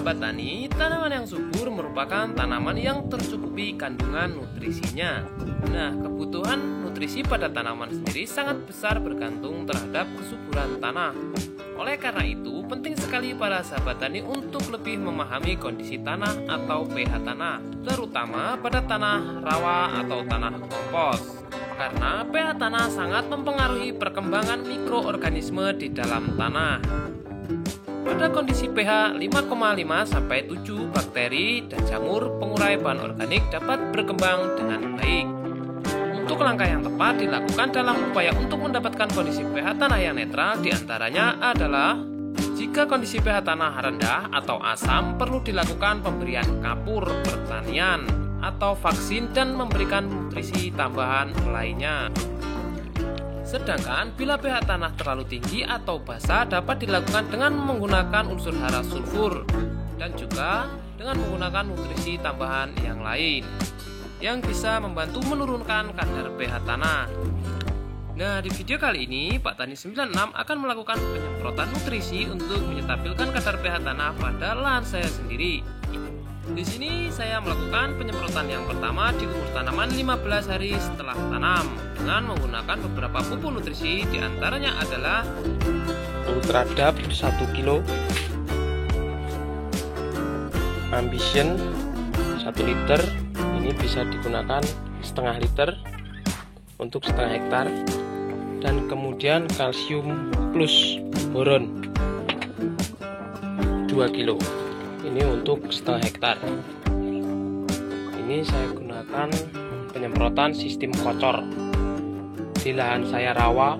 sahabat tani, tanaman yang subur merupakan tanaman yang tercukupi kandungan nutrisinya. Nah, kebutuhan nutrisi pada tanaman sendiri sangat besar bergantung terhadap kesuburan tanah. Oleh karena itu, penting sekali para sahabat tani untuk lebih memahami kondisi tanah atau pH tanah, terutama pada tanah rawa atau tanah kompos. Karena pH tanah sangat mempengaruhi perkembangan mikroorganisme di dalam tanah. Pada kondisi pH 5,5 sampai 7, bakteri dan jamur pengurai bahan organik dapat berkembang dengan baik. Untuk langkah yang tepat dilakukan dalam upaya untuk mendapatkan kondisi pH tanah yang netral diantaranya adalah jika kondisi pH tanah rendah atau asam, perlu dilakukan pemberian kapur pertanian atau vaksin dan memberikan nutrisi tambahan lainnya. Sedangkan bila pH tanah terlalu tinggi atau basah dapat dilakukan dengan menggunakan unsur hara sulfur dan juga dengan menggunakan nutrisi tambahan yang lain yang bisa membantu menurunkan kadar pH tanah. Nah, di video kali ini Pak Tani 96 akan melakukan penyemprotan nutrisi untuk menstabilkan kadar pH tanah pada lahan saya sendiri. Di sini saya melakukan penyemprotan yang pertama di umur tanaman 15 hari setelah tanam dengan menggunakan beberapa pupuk nutrisi, diantaranya adalah Ultradap 1 kilo, Ambition 1 liter, ini bisa digunakan setengah liter untuk setengah hektar, dan kemudian kalsium plus boron 2 kilo, ini untuk setengah hektar. Ini saya gunakan penyemprotan sistem kocor di lahan saya rawa.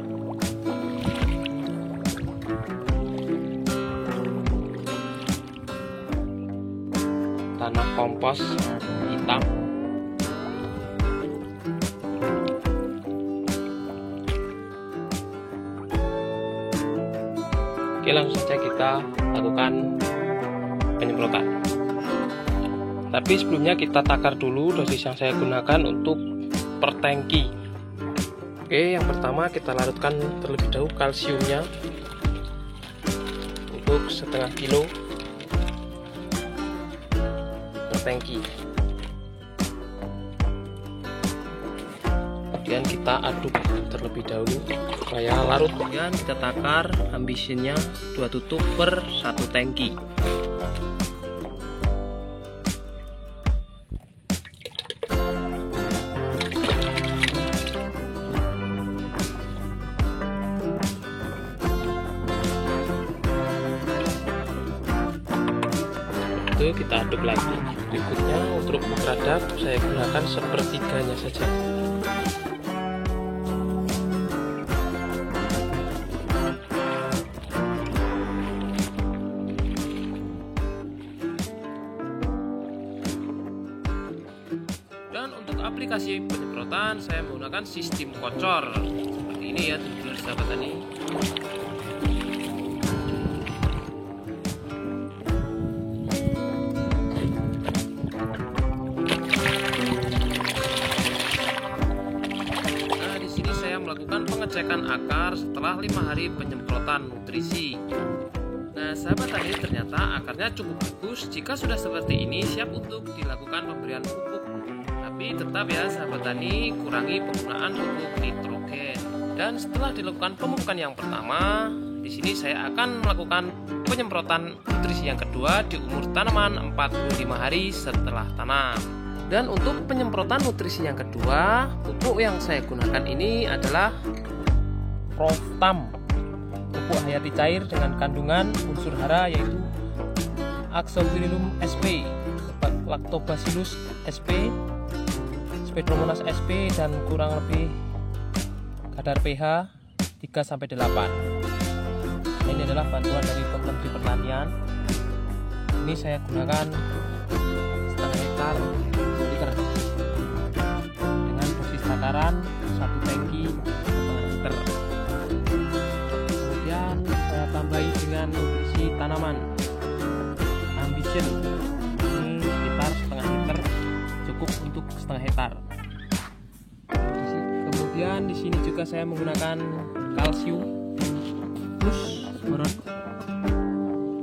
Tanah kompos hitam. Oke, langsung saja kita lakukan penyemprotan. Tapi sebelumnya kita takar dulu dosis yang saya gunakan untuk per tangki. Oke, yang pertama kita larutkan terlebih dahulu kalsiumnya untuk setengah kilo per tangki. Kemudian kita aduk terlebih dahulu supaya larut. Kemudian kita takar Ambitionnya 2 tutup per 1 tangki. Itu kita aduk lagi. Berikutnya untuk Ultradap saya gunakan sepertiganya saja. Dan untuk aplikasi penyemprotan saya menggunakan sistem kocor seperti ini ya, dulur sahabat tani. Nah, di sini saya melakukan pengecekan akar setelah 5 hari penyemprotan nutrisi. Nah, sahabat tani, ternyata akarnya cukup bagus. Jika sudah seperti ini, siap untuk dilakukan pemberian pupuk. Tapi tetap ya sahabat tani, kurangi penggunaan pupuk nitrogen. Dan setelah dilakukan pemupukan yang pertama, di sini saya akan melakukan penyemprotan nutrisi yang kedua di umur tanaman 45 hari setelah tanam. Dan untuk penyemprotan nutrisi yang kedua, pupuk yang saya gunakan ini adalah Proftam, pupuk hayati cair dengan kandungan unsur hara yaitu Azoxystrobin sp, Lactobacillus sp, Sphaeromonas sp, dan kurang lebih kadar pH 3-8. Ini adalah bantuan dari Menteri Pertanian. Ini saya gunakan setengah hektar liter dengan dosis takaran 1 tangki setengah liter. Kemudian saya tambahi dengan nutrisi tanaman Ambition, ini sekitar setengah liter, cukup untuk setengah hektar. Kemudian di sini juga saya menggunakan kalsium plus boron,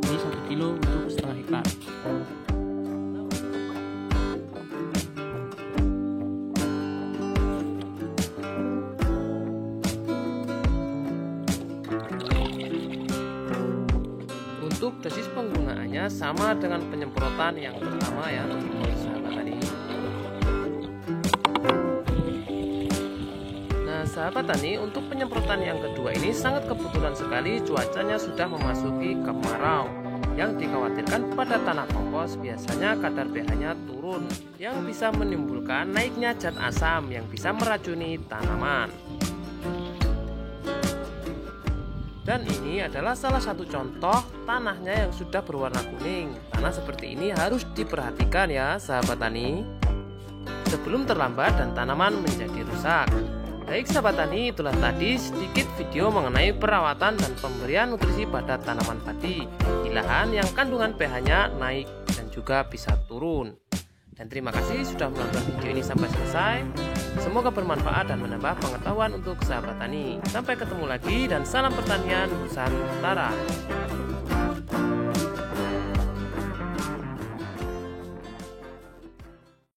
ini 1 kilo untuk setengah hektar. hasilnya sama dengan penyemprotan yang pertama ya untuk sahabat tani. Nah sahabat tani, untuk penyemprotan yang kedua ini sangat kebetulan sekali cuacanya sudah memasuki kemarau. Yang dikhawatirkan pada tanah kompos biasanya kadar pH-nya turun yang bisa menimbulkan naiknya zat asam yang bisa meracuni tanaman. Dan ini adalah salah satu contoh tanahnya yang sudah berwarna kuning. Tanah seperti ini harus diperhatikan ya sahabat tani, sebelum terlambat dan tanaman menjadi rusak. Baik sahabat tani, itulah tadi sedikit video mengenai perawatan dan pemberian nutrisi pada tanaman padi di lahan yang kandungan pH-nya naik dan juga bisa turun. Dan terima kasih sudah menonton video ini sampai selesai. Semoga bermanfaat dan menambah pengetahuan untuk sahabat tani. Sampai ketemu lagi dan salam pertanian Nusantara.